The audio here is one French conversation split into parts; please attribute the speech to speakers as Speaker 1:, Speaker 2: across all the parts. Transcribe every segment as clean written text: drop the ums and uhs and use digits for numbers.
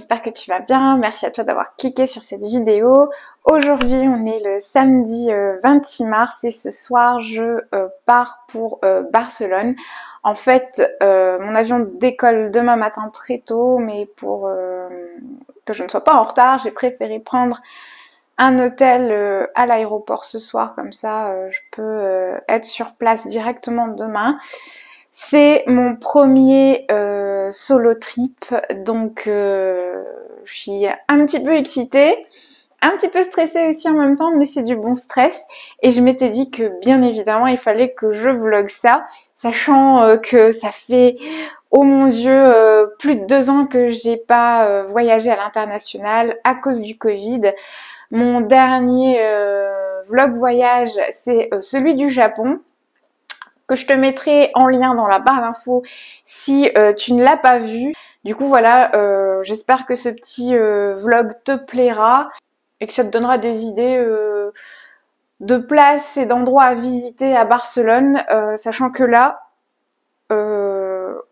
Speaker 1: j'espère que tu vas bien. Merci à toi d'avoir cliqué sur cette vidéo. Aujourd'hui, on est le samedi 26 mars et ce soir, je pars pour Barcelone. En fait, mon avion décolle demain matin très tôt, mais pour que je ne sois pas en retard, j'ai préféré prendre un hôtel à l'aéroport ce soir, comme ça je peux être sur place directement demain. C'est mon premier solo trip, donc je suis un petit peu excitée, un petit peu stressée aussi en même temps, mais c'est du bon stress. Et je m'étais dit que bien évidemment il fallait que je vlogue ça, sachant que ça fait, oh mon Dieu, plus de 2 ans que j'ai pas voyagé à l'international à cause du Covid. Mon dernier vlog voyage, c'est celui du Japon, que je te mettrai en lien dans la barre d'infos si tu ne l'as pas vu. Du coup voilà, j'espère que ce petit vlog te plaira et que ça te donnera des idées de places et d'endroits à visiter à Barcelone, sachant que là,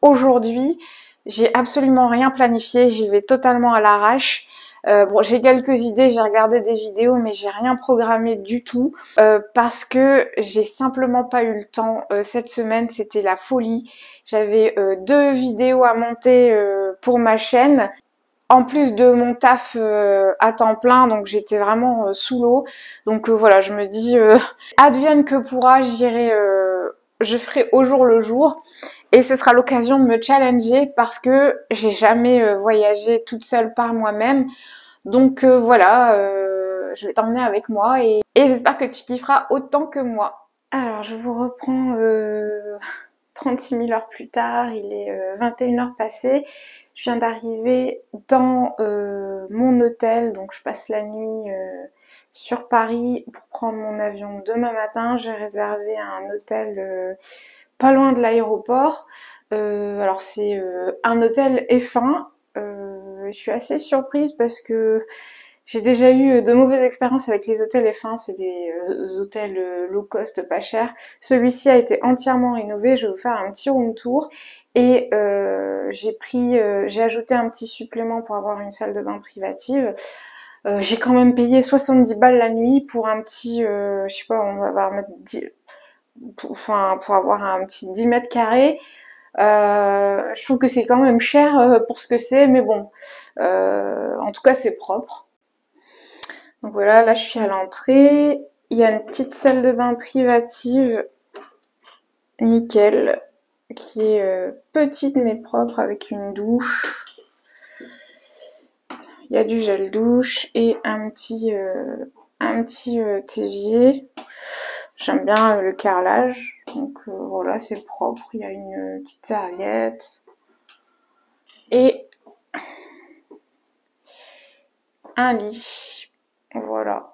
Speaker 1: aujourd'hui, j'ai absolument rien planifié, j'y vais totalement à l'arrache. Bon, j'ai quelques idées, j'ai regardé des vidéos, mais j'ai rien programmé du tout parce que j'ai simplement pas eu le temps. Cette semaine, c'était la folie. J'avais 2 vidéos à monter pour ma chaîne, en plus de mon taf à temps plein, donc j'étais vraiment sous l'eau. Donc voilà, je me dis advienne que pourra, je ferai au jour le jour. Et ce sera l'occasion de me challenger parce que j'ai jamais voyagé toute seule par moi-même. Donc voilà, je vais t'emmener avec moi et j'espère que tu kifferas autant que moi. Alors je vous reprends 36 000 heures plus tard, il est 21 heures passées. Je viens d'arriver dans mon hôtel, donc je passe la nuit sur Paris pour prendre mon avion demain matin. J'ai réservé un hôtel pas loin de l'aéroport. Alors c'est un hôtel F1. Je suis assez surprise parce que j'ai déjà eu de mauvaises expériences avec les hôtels F1, c'est des hôtels low cost pas chers. Celui-ci a été entièrement rénové, je vais vous faire un petit room tour. Et j'ai ajouté un petit supplément pour avoir une salle de bain privative. J'ai quand même payé 70 balles la nuit pour un petit, je sais pas, on va mettre 10, pour avoir un petit 10 mètres carrés. Je trouve que c'est quand même cher pour ce que c'est, mais bon, en tout cas c'est propre. Donc voilà, là je suis à l'entrée, il y a une petite salle de bain privative, nickel, qui est petite mais propre avec une douche. Il y a du gel douche et un petit évier. J'aime bien le carrelage, donc voilà, c'est propre. Il y a une petite serviette et un lit. Voilà.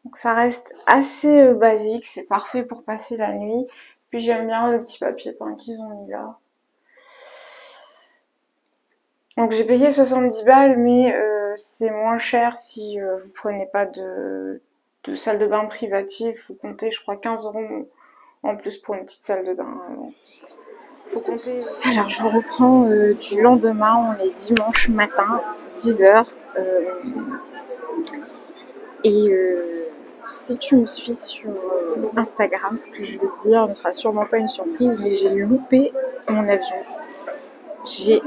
Speaker 1: Donc ça reste assez basique, c'est parfait pour passer la nuit. Puis j'aime bien le petit papier peint qu'ils ont mis là. Donc j'ai payé 70 balles, mais c'est moins cher si vous prenez pas de salle de bain privative. Faut compter, je crois, 15 € en plus pour une petite salle de bain. Faut compter. Alors je vous reprends du lendemain, on est dimanche matin, 10h. Si tu me suis sur Instagram, ce que je vais te dire ne sera sûrement pas une surprise, mais j'ai loupé mon avion. J'ai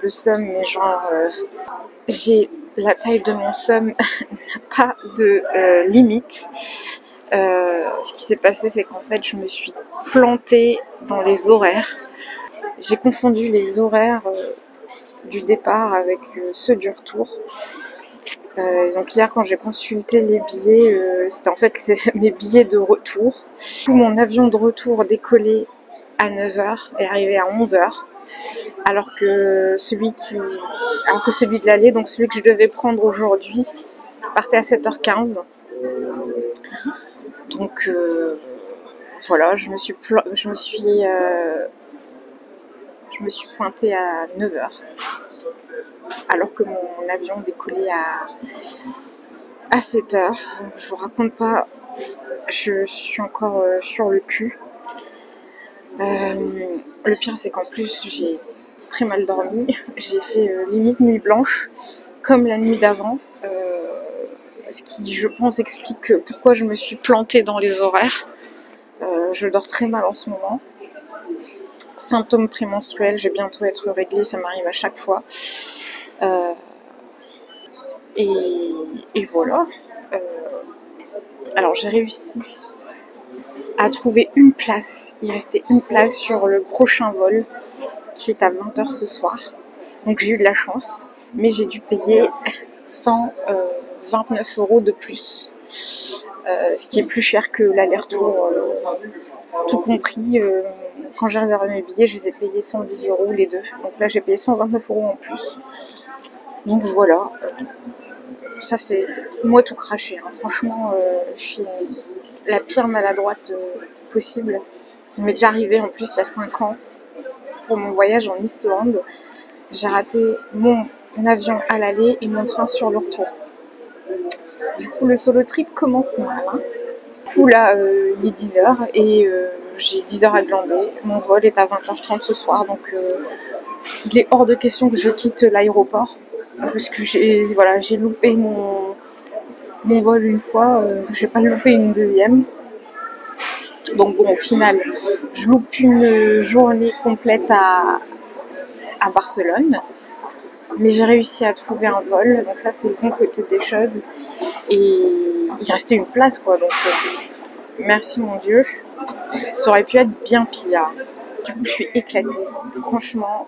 Speaker 1: le seum, mais genre j'ai la taille de mon seum n'a pas de limite. Ce qui s'est passé, c'est qu'en fait je me suis plantée dans les horaires. J'ai confondu les horaires du départ avec ceux du retour. Donc hier quand j'ai consulté les billets, c'était en fait mes billets de retour. Mon avion de retour décollait à 9h et arrivé à 11h. Alors que celui de l'aller, donc celui que je devais prendre aujourd'hui, partait à 7h15. Donc voilà, je me suis pointée à 9h. Alors que mon avion décollait à 7h. Je vous raconte pas, je suis encore sur le cul. Le pire, c'est qu'en plus, j'ai très mal dormi. J'ai fait limite nuit blanche, comme la nuit d'avant. Ce qui, je pense, explique pourquoi je me suis plantée dans les horaires. Je dors très mal en ce moment. Symptômes prémenstruels, je vais bientôt être réglée, ça m'arrive à chaque fois. Et voilà. Alors j'ai réussi à trouver une place. Il restait une place sur le prochain vol qui est à 20h ce soir. Donc j'ai eu de la chance, mais j'ai dû payer 129 € de plus. Ce qui est plus cher que l'aller-retour, tout compris. Quand j'ai réservé mes billets, je les ai payés 110 € les deux. Donc là j'ai payé 129 € en plus. Donc voilà. Ça c'est moi tout craché, hein. Franchement je suis la pire maladroite possible. Ça m'est déjà arrivé en plus il y a 5 ans pour mon voyage en Islande. J'ai raté mon avion à l'aller et mon train sur le retour. Du coup le solo trip commence mal, hein. Du coup là il est 10h et j'ai 10h à glander. Mon vol est à 20h30 ce soir, donc il est hors de question que je quitte l'aéroport. Parce que j'ai loupé mon vol une fois, je vais pas le louper une deuxième. Donc bon, au final, je loupe une journée complète à Barcelone. Mais j'ai réussi à trouver un vol, donc ça c'est le bon côté des choses. Et il restait une place quoi, donc merci mon Dieu. Ça aurait pu être bien pire. Du coup je suis éclatée. Franchement,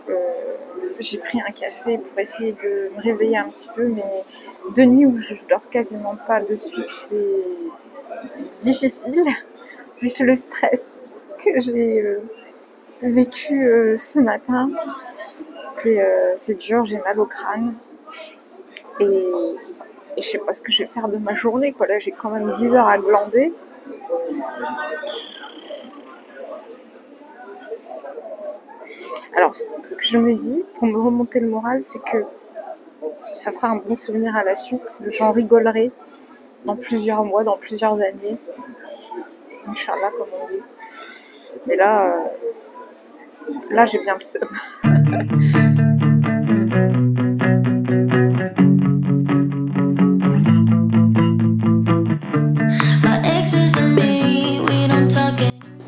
Speaker 1: j'ai pris un café pour essayer de me réveiller un petit peu, mais de nuit où je dors quasiment pas de suite, c'est difficile. Plus le stress que j'ai vécu ce matin, c'est dur, j'ai mal au crâne. Et je sais pas ce que je vais faire de ma journée, quoi. Là j'ai quand même 10 heures à glander. Alors, ce que je me dis, pour me remonter le moral, c'est que ça fera un bon souvenir à la suite. J'en rigolerai dans plusieurs mois, dans plusieurs années. Inch'Allah, comme on dit. Mais là j'ai bien le seum.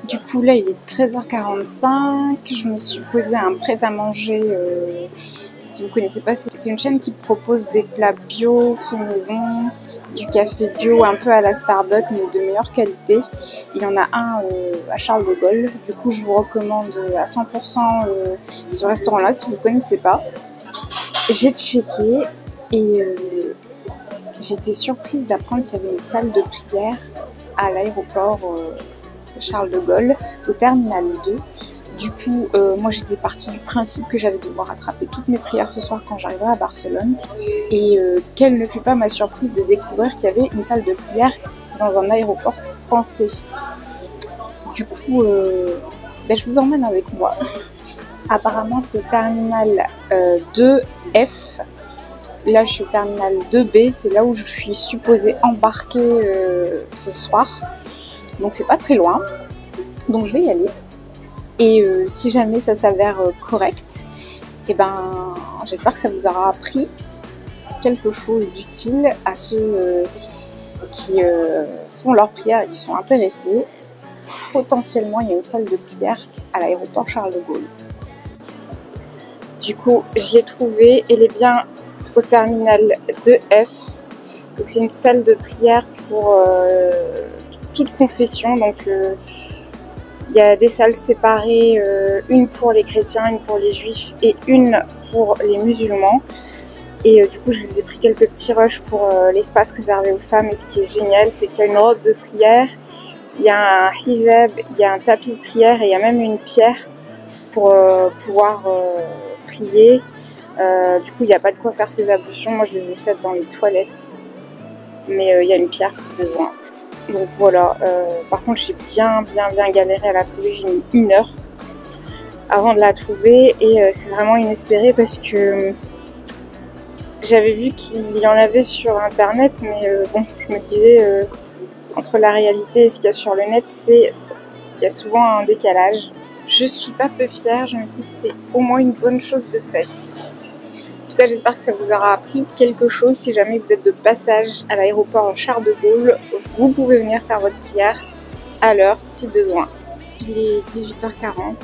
Speaker 1: Du coup là il est 13h45, je me suis posé un prêt-à-manger, si vous connaissez pas, c'est une chaîne qui propose des plats bio, fait maison, du café bio un peu à la Starbucks mais de meilleure qualité. Il y en a un à Charles de Gaulle, du coup je vous recommande à 100% ce restaurant là si vous connaissez pas. J'ai checké et j'étais surprise d'apprendre qu'il y avait une salle de prière à l'aéroport Charles de Gaulle, au terminal 2. Du coup, moi j'étais partie du principe que j'allais devoir rattraper toutes mes prières ce soir quand j'arriverai à Barcelone. Et quelle ne fut pas ma surprise de découvrir qu'il y avait une salle de prière dans un aéroport français. Du coup, je vous emmène avec moi. Apparemment c'est terminal 2F. Là je suis au terminal 2B, c'est là où je suis supposée embarquer ce soir. Donc c'est pas très loin, donc je vais y aller. Et si jamais ça s'avère correct, et j'espère que ça vous aura appris quelque chose d'utile à ceux qui font leur prière et qui sont intéressés. Potentiellement il y a une salle de prière à l'aéroport Charles de Gaulle. Du coup je l'ai trouvée, elle est bien au terminal 2F. Donc c'est une salle de prière pour toute confession, donc il y a des salles séparées, une pour les chrétiens, une pour les juifs et une pour les musulmans. Et du coup je vous ai pris quelques petits rushs pour l'espace réservé aux femmes. Et ce qui est génial, c'est qu'il y a une robe de prière, il y a un hijab, il y a un tapis de prière et il y a même une pierre pour pouvoir prier. Du coup il n'y a pas de quoi faire ses ablutions, moi je les ai faites dans les toilettes, mais il y a une pierre si besoin. Donc voilà, par contre j'ai bien galéré à la trouver, j'ai mis 1 heure avant de la trouver et c'est vraiment inespéré parce que j'avais vu qu'il y en avait sur internet, mais bon, je me disais entre la réalité et ce qu'il y a sur le net, il y a souvent un décalage. je suis pas peu fière, je me dis que c'est au moins une bonne chose de faite. En tout cas, j'espère que ça vous aura appris quelque chose. Si jamais vous êtes de passage à l'aéroport Charles de Gaulle, vous pouvez venir faire votre prière à l'heure si besoin. Il est 18h40,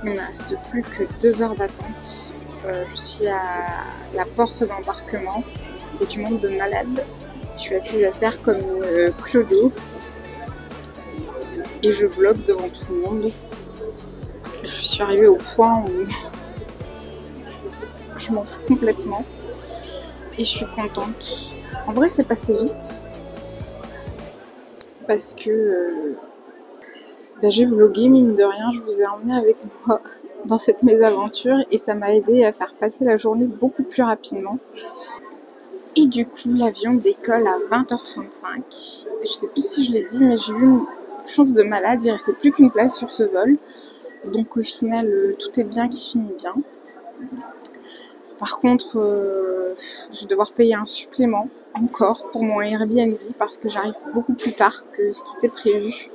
Speaker 1: il ne reste plus que 2 heures d'attente. Je suis à la porte d'embarquement, il y a du monde de malades. Je suis assise à terre comme une clodo et je vlog devant tout le monde. Je suis arrivée au point où je m'en fous complètement et je suis contente. En vrai, c'est passé vite parce que j'ai vlogué, mine de rien, je vous ai emmené avec moi dans cette mésaventure et ça m'a aidé à faire passer la journée beaucoup plus rapidement. Et du coup, l'avion décolle à 20h35. Je sais plus si je l'ai dit, mais j'ai eu une chance de malade, il restait plus qu'une place sur ce vol. Donc au final, tout est bien qui finit bien. Par contre, je vais devoir payer un supplément encore pour mon Airbnb parce que j'arrive beaucoup plus tard que ce qui était prévu.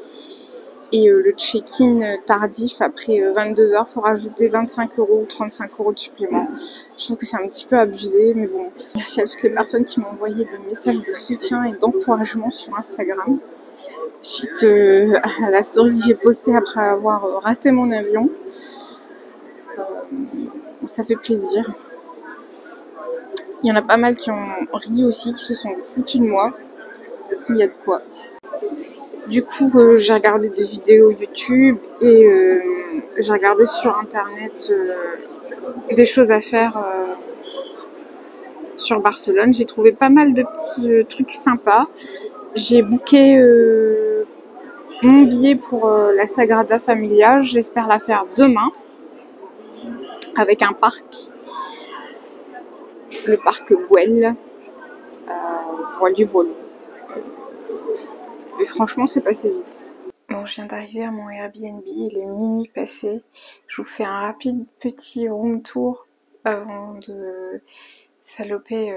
Speaker 1: Et le check-in tardif après 22 heures, il faut rajouter 25 € ou 35 € de supplément. Je trouve que c'est un petit peu abusé, mais bon, merci à toutes les personnes qui m'ont envoyé des messages de soutien et d'encouragement sur Instagram. Suite à la story que j'ai postée après avoir raté mon avion. Ça fait plaisir. Il y en a pas mal qui ont ri aussi, qui se sont foutus de moi. Il y a de quoi. Du coup, j'ai regardé des vidéos YouTube et j'ai regardé sur internet des choses à faire sur Barcelone. J'ai trouvé pas mal de petits trucs sympas. J'ai booké mon billet pour la Sagrada Familia. J'espère la faire demain avec un parc, le parc Güell. Voilà. Mais franchement, c'est passé vite. Bon, je viens d'arriver à mon Airbnb, il est minuit passé. Je vous fais un rapide petit room tour avant de saloper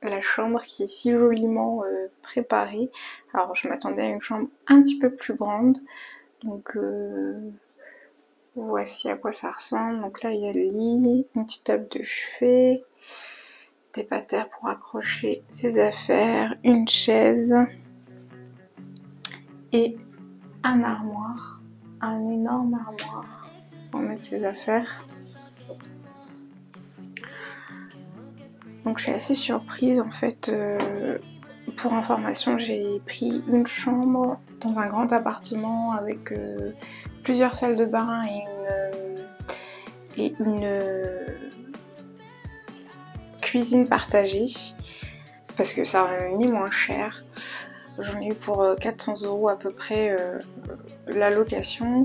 Speaker 1: la chambre qui est si joliment préparée. Alors, je m'attendais à une chambre un petit peu plus grande. Donc, voici à quoi ça ressemble. Donc là, il y a le lit, une petite table de chevet, des patères pour accrocher ses affaires, une chaise et un armoire, un énorme armoire pour mettre ses affaires. Donc je suis assez surprise en fait. Pour information, j'ai pris une chambre dans un grand appartement avec plusieurs salles de bain et une cuisine partagée parce que ça revenait moins cher. J'en ai eu pour 400 € à peu près la location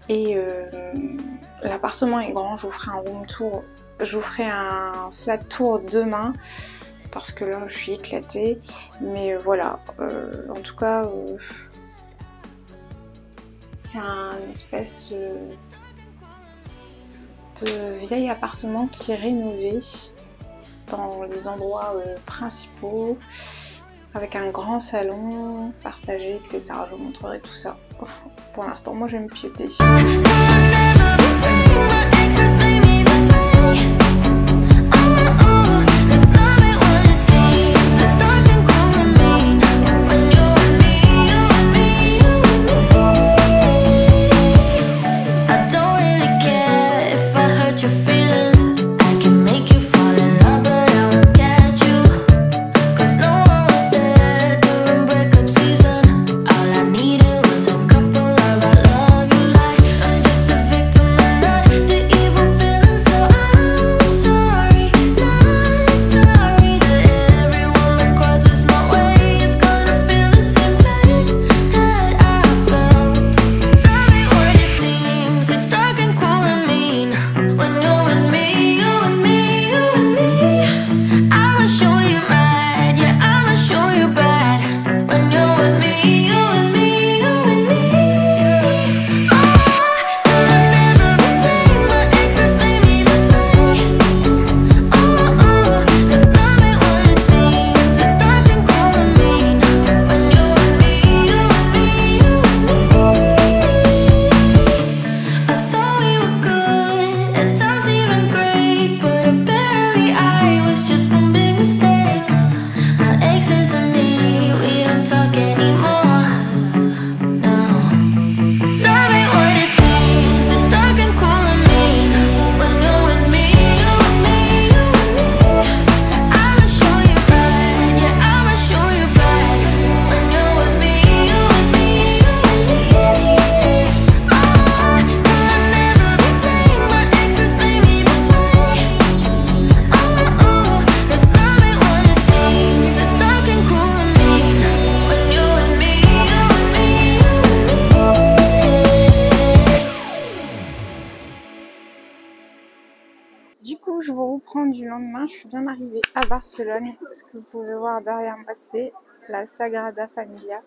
Speaker 1: et l'appartement est grand. Je vous ferai un room tour, je vous ferai un flat tour demain parce que là je suis éclatée, mais voilà, en tout cas c'est un espèce de vieil appartement qui est rénové dans les endroits principaux, avec un grand salon partagé, etc. Je vous montrerai tout ça. Pour l'instant, moi j'aime piéter. Du coup, je vous reprends du lendemain. Je suis bien arrivée à Barcelone. Ce que vous pouvez voir derrière moi, c'est la Sagrada Familia.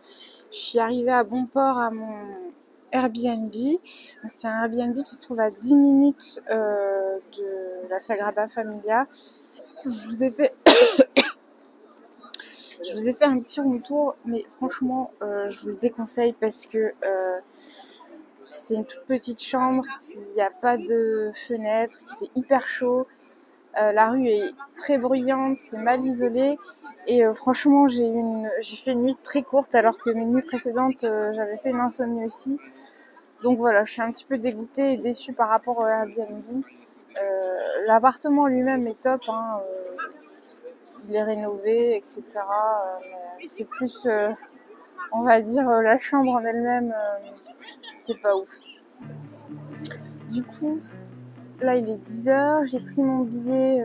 Speaker 1: Je suis arrivée à bon port à mon Airbnb. C'est un Airbnb qui se trouve à 10 minutes de la Sagrada Familia. Je vous ai fait un petit retour, mais franchement, je vous le déconseille parce que c'est une toute petite chambre, il n'y a pas de fenêtre, il fait hyper chaud. La rue est très bruyante, c'est mal isolé et franchement j'ai fait une nuit très courte alors que mes nuits précédentes j'avais fait une insomnie aussi. Donc voilà, je suis un petit peu dégoûtée et déçue par rapport au Airbnb. L'appartement lui-même est top, hein, il est rénové, etc. Mais c'est plus, on va dire, la chambre en elle-même qui est pas ouf. Du coup, là il est 10h, j'ai pris mon billet,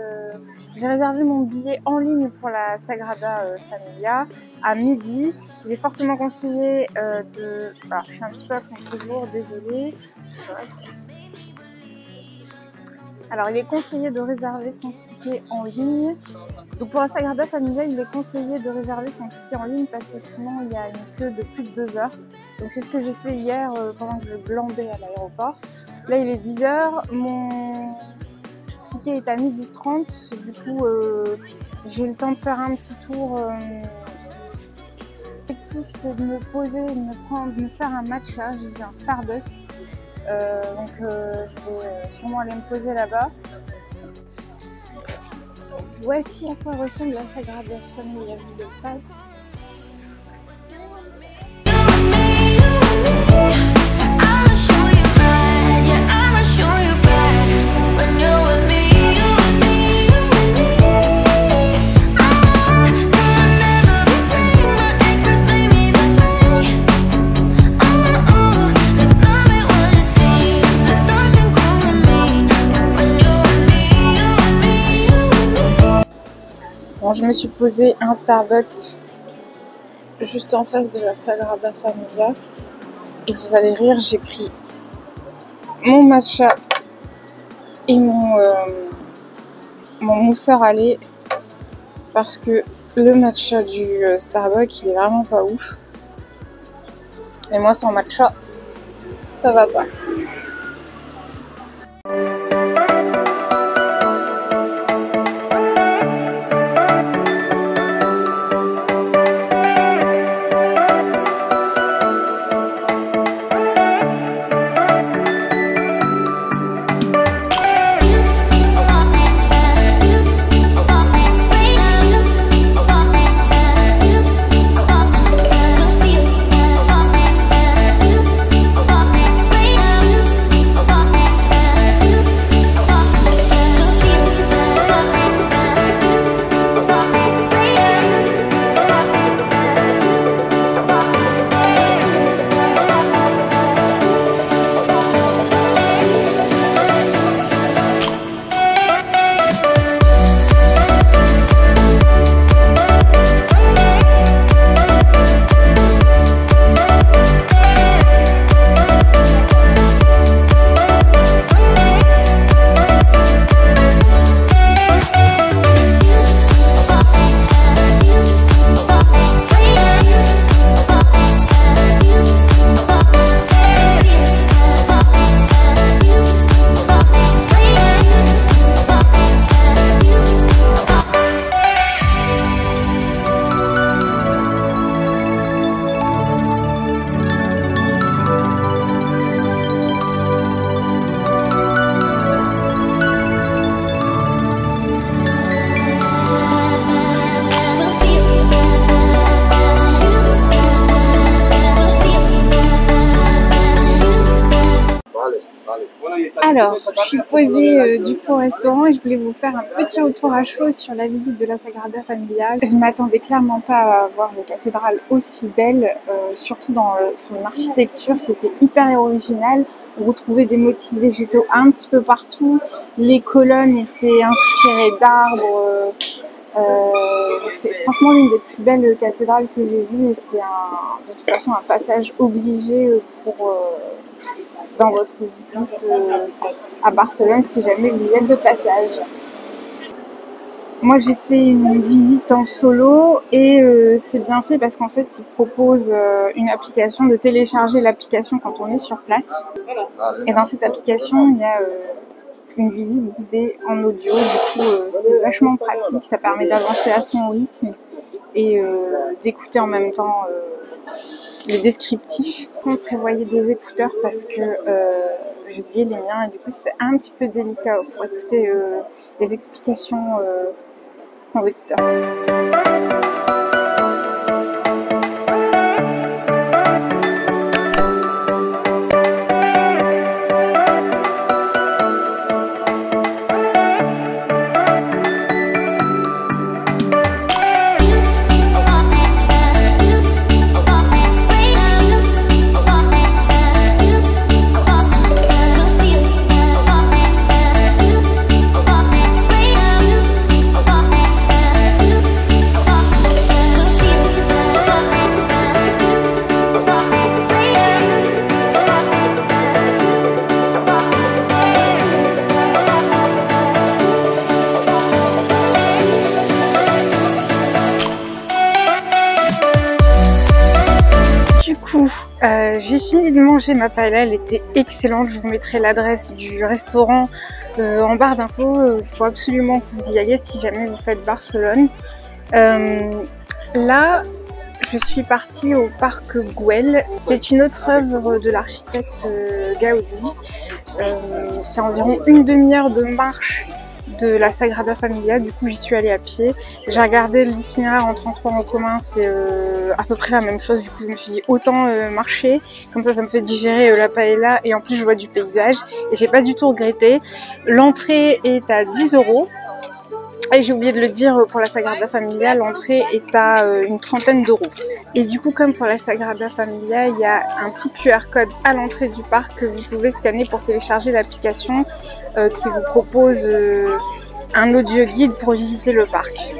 Speaker 1: j'ai réservé mon billet en ligne pour la Sagrada Familia à midi. Il est fortement conseillé de... Alors, je suis un petit peu à contre-jour, désolée. Alors il est conseillé de réserver son ticket en ligne. Donc pour la Sagrada Familia, il est conseillé de réserver son ticket en ligne parce que sinon il y a une queue de plus de 2 heures. Donc c'est ce que j'ai fait hier pendant que je glandais à l'aéroport. Là il est 10h, mon ticket est à 12h30. Du coup j'ai le temps de faire un petit tour. L'objectif c'est de me poser, de me faire un matcha. J'ai vu un Starbucks. Donc je vais sûrement aller me poser là-bas. Voici à quoi ressemble la Sagrada Familia vue de face. Bon, je me suis posé un Starbucks juste en face de la Sagrada Familia et vous allez rire, j'ai pris mon matcha et mon mousseur à lait parce que le matcha du Starbucks il est vraiment pas ouf et moi sans matcha ça va pas. Alors, je suis posée du coup au restaurant et je voulais vous faire un petit retour à chaud sur la visite de la Sagrada Familia. Je m'attendais clairement pas à voir une cathédrale aussi belle, surtout dans son architecture, c'était hyper original. On retrouvait des motifs végétaux un petit peu partout, les colonnes étaient inspirées d'arbres, C'est franchement l'une des plus belles cathédrales que j'ai vues et c'est de toute façon un passage obligé dans votre visite à Barcelone si jamais vous êtes de passage. Moi j'ai fait une visite en solo et c'est bien fait parce qu'en fait ils proposent une application, de télécharger l'application quand on est sur place. Et dans cette application il y a une visite guidée en audio, du coup c'est vachement pratique, ça permet d'avancer à son rythme et d'écouter en même temps les descriptifs. On prévoyait des écouteurs parce que j'ai oublié les miens et du coup c'était un petit peu délicat pour écouter les explications sans écouteurs. J'ai fini de manger ma paella, elle était excellente, je vous mettrai l'adresse du restaurant en barre d'infos, il faut absolument que vous y ayez si jamais vous faites Barcelone. Là, je suis partie au parc Güell, c'est une autre œuvre de l'architecte Gaudi, c'est environ une demi-heure de marche de la Sagrada Familia, du coup j'y suis allée à pied. J'ai regardé l'itinéraire en transport en commun, c'est à peu près la même chose, du coup je me suis dit autant marcher, comme ça me fait digérer la paella et en plus je vois du paysage et j'ai pas du tout regretté. L'entrée est à 10 €. Et j'ai oublié de le dire, pour la Sagrada Familia, l'entrée est à une trentaine d'euros. Et du coup, comme pour la Sagrada Familia, il y a un petit QR code à l'entrée du parc que vous pouvez scanner pour télécharger l'application qui vous propose un audio guide pour visiter le parc.